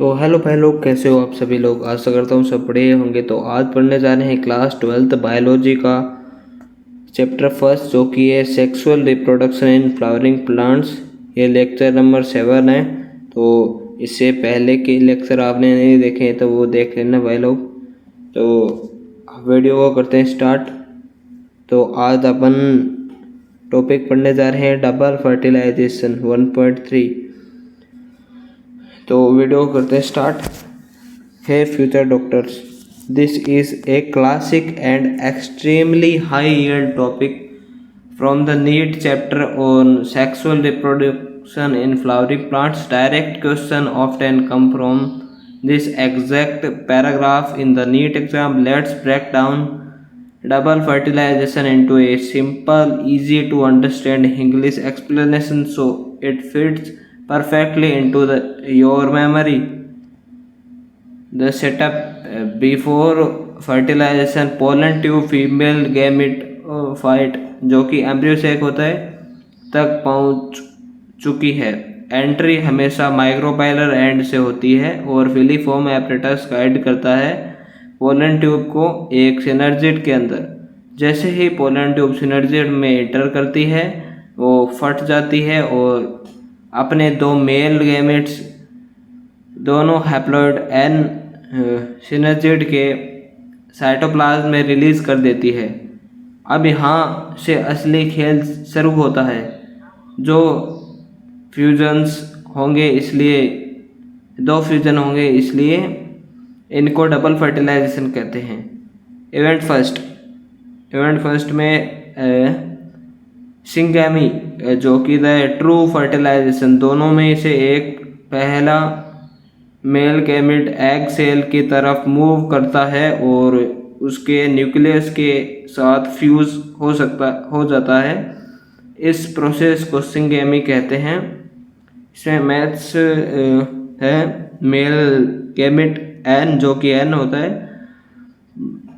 तो हेलो भाई लोग, कैसे हो आप सभी लोग। आशा करता हूँ सब बढ़िया होंगे। तो आज पढ़ने जा रहे हैं क्लास 12th बायोलॉजी का चैप्टर फर्स्ट, जो कि है sexual reproduction in flowering plants. ये लेक्चर नंबर 7 है। तो इससे पहले के लेक्चर आपने नहीं देखे हैं तो वो देख लेना भाई लोग। तो वीडियो को करते हैं स्टार्ट। तो आज अपन टॉपिक पढ़ने जा रहे हैं डबल फर्टिलाइजेशन 1.3। तो वीडियो करते हैं start. Hey future doctors, this is a classic and extremely high yield topic from the NEET chapter on sexual reproduction in flowering plants. Direct question often come from this exact paragraph in the NEET exam. Let's break down double fertilization into a simple, easy to understand English explanation so it fits perfectly into your memory. The setup before fertilization, pollen tube female gamete fight जो कि embryo से एक होता है तक पहुंच चुकी है। एंट्री हमेशा माइक्रोबाइलर एंड से होती है और फिलीफॉर्म एपरेटस गाइड करता है पोलन ट्यूब को एक सिनर्जिड के अंदर। जैसे ही पोलन ट्यूब सिनर्जिड में एंटर करती है वो फट जाती है और अपने दो मेल गैमेट्स दोनों हैप्लॉइड एन सिनर्जिड के साइटोप्लाज्म में रिलीज कर देती है। अब यहाँ से असली खेल शुरू होता है। जो फ्यूजन्स होंगे इसलिए दो फ्यूजन होंगे इसलिए इनको डबल फर्टिलाइजेशन कहते हैं। इवेंट फर्स्ट में सिंगैमी जो कि द ट्रू फर्टिलाइजेशन, दोनों में से एक पहला मेल गैमेट एग सेल की तरफ मूव करता है और उसके न्यूक्लियस के साथ फ्यूज हो जाता है। इस प्रोसेस को सिंगैमी कहते हैं। इसमें मैथ्स है मेल गैमेट एन जो कि एन होता है,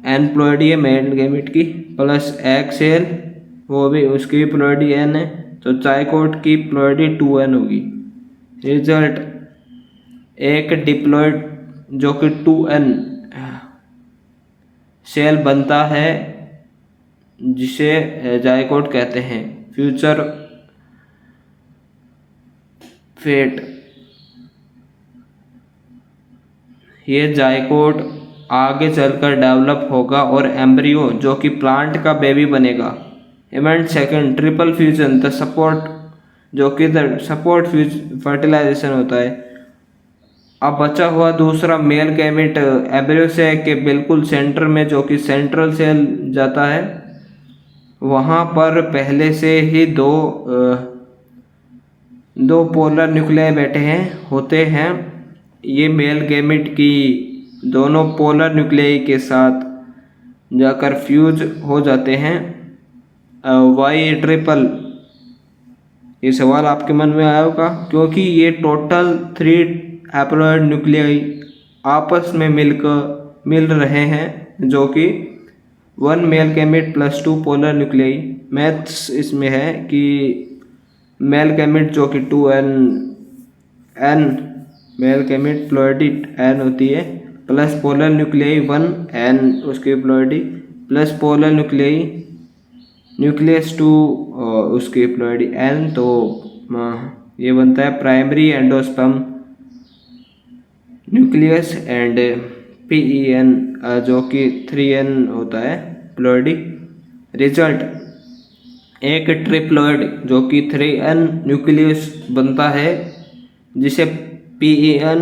एन प्लॉइडी है मेल गैमेट की, प्लस एग सेल वो भी उसकी प्लॉइडी एन है, तो जायगोट की प्लॉइडी 2n होगी। रिजल्ट एक डिप्लॉइड जो कि 2n सेल बनता है जिसे जायगोट कहते हैं। फ्यूचर फेट, ये जायगोट आगे चलकर डेवलप होगा और एम्ब्रियो जो कि प्लांट का बेबी बनेगा। Event second triple fusion, the support जो कि द सपोर्ट फर्टिलाइजेशन होता है। अब बचा हुआ दूसरा मेल गैमेट एम्ब्रियो से के बिल्कुल सेंटर में जो कि सेंट्रल सेल जाता है। वहाँ पर पहले से ही दो पोलर न्यूक्लियाई बैठे होते हैं। ये मेल गैमेट की दोनों पोलर न्यूक्लियाई के साथ जाकर फ्यूज हो जाते हैं। वाई ट्रिपल, ये सवाल आपके मन में आया होगा क्योंकि ये टोटल 3 हैप्लॉइड न्यूक्लियाई आपस में मिल रहे हैं जो कि 1 male gamete plus 2 polar nuclei. Maths इसमें है कि मेल गैमेट जो कि 2n male gamete ploidy n होती है, प्लस पोलर न्यूक्लियाई 1n उसकी प्लॉइडी, प्लस पोलर न्यूक्लियस 2 उसकी प्लॉइडी n। तो ये बनता है primary endosperm nucleus and PEN जो कि 3n होता है प्लॉइडी। रिजल्ट एक ट्रिप्लॉइड जो कि 3n न्यूक्लियस बनता है जिसे PEN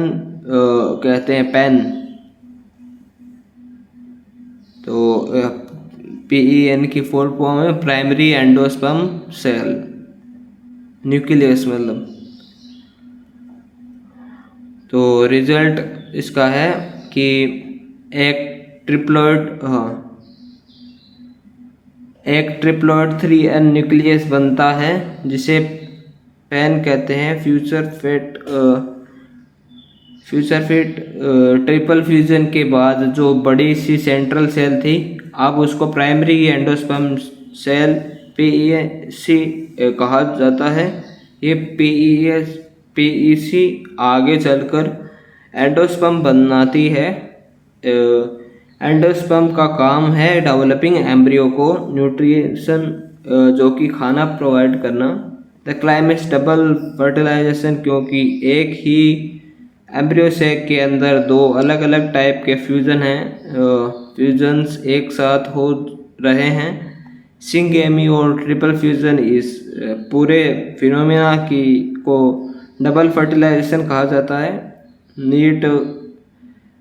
कहते हैं पेन। तो PEN की फुल फॉर्म है प्राइमरी एंडोस्पर्म सेल न्यूक्लियस मतलब। तो रिजल्ट इसका है कि एक ट्रिप्लॉइड 3n न्यूक्लियस बनता है जिसे पेन कहते हैं। फ्यूचर फिट ट्रिपल फ्यूजन के बाद जो बड़ी सी सेंट्रल सेल थी अब उसको प्राइमरी एंडोस्पर्म सेल PEC कहा जाता है। ये PEC आगे चलकर एंडोस्पर्म बनाती है। एंडोस्पर्म का काम है डेवलपिंग एम्ब्रियो को न्यूट्रिशन जो कि खाना प्रोवाइड करना। द क्लाइमेक्स डबल फर्टिलाइजेशन, क्योंकि एक ही एम्ब्रियो सेक के अंदर दो अलग अलग टाइप के फ्यूजन हैं, फ्यूजन्स एक साथ हो रहे हैं। सिंगेमी और ट्रिपल फ्यूजन इस पूरे फिनोमेना की को डबल फर्टिलाइजेशन कहा जाता है। NEET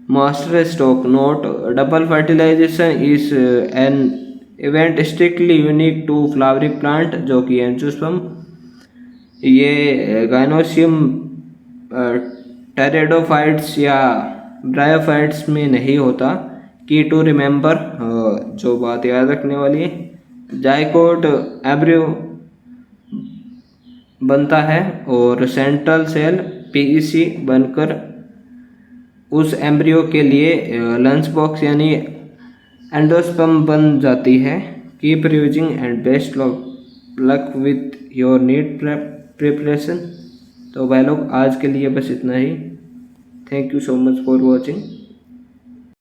master stroke note: double fertilization is an event strictly unique to flowering plant जो कि एंजियोस्पर्म। ये गाइनोसियम टेरिडोफाइट्स या ब्रायोफाइट्स में नहीं होता। की टू रिमेंबर, जो बात याद रखने वाली है, जाइकोट एम्ब्रियो बनता है और सेंट्रल सेल पीईसी बनकर उस एम्ब्रियो के लिए लंच बॉक्स यानी एंडोस्पर्म बन जाती है। Keep using and best luck with your NEET preparation. तो भाई लोग आज के लिए बस इतना ही। Thank you so much for watching.